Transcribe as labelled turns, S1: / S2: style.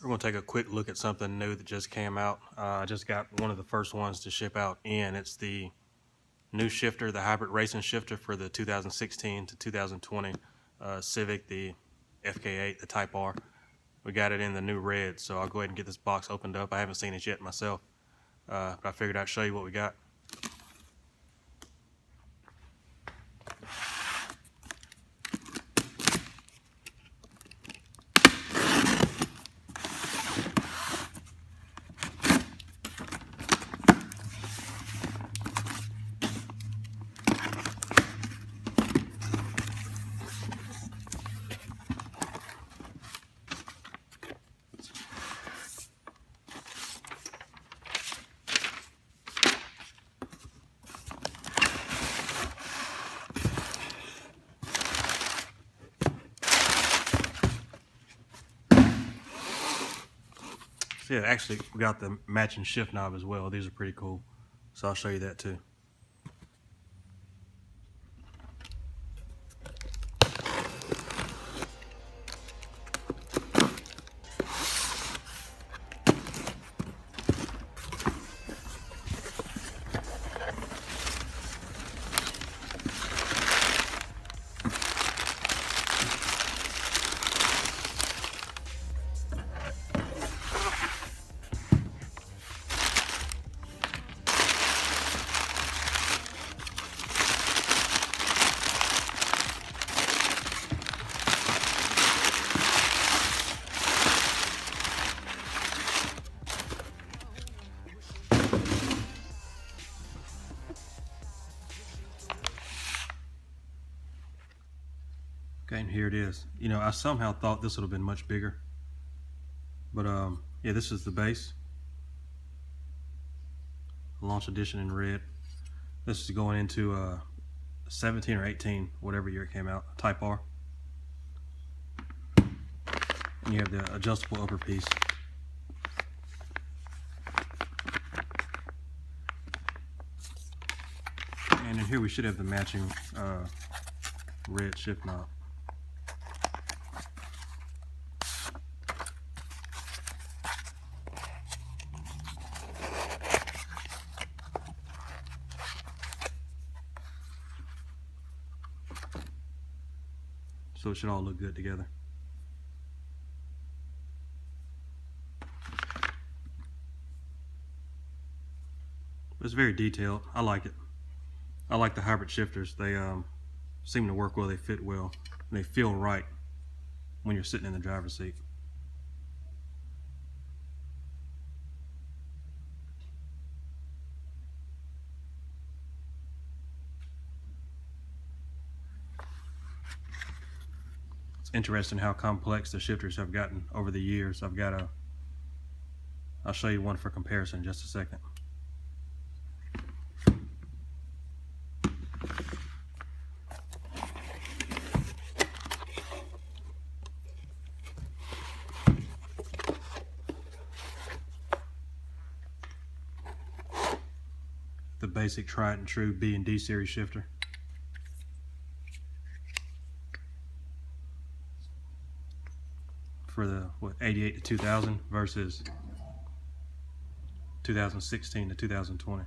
S1: We're going to take a quick look at something new that just came out. I just got one of the first ones to ship out in. It's the new shifter, the hybrid racing shifter for the 2016 to 2020 Civic, the FK8, the Type R. We got it in the new red, so I'll go ahead and get this box opened up. I haven't seen it yet myself, but I figured I'd show you what we got. Yeah, actually, we got the matching shift knob as well. These are pretty cool, so I'll show you that too. Okay, and here it is. You know, I somehow thought this would have been much bigger, but yeah, this is the base. Launch edition in red. This is going into 17 or 18, whatever year it came out, Type R. And you have the adjustable upper piece. And in here we should have the matching red shift knob. So it should all look good together. It's very detailed. I like it. I like the hybrid shifters. They seem to work well. They fit well. And they feel right when you're sitting in the driver's seat. It's interesting how complex the shifters have gotten over the years. I'll show you one for comparison in just a second. The basic tried and true B and D series shifter. For the 88 to 2000 versus 2016 to 2020.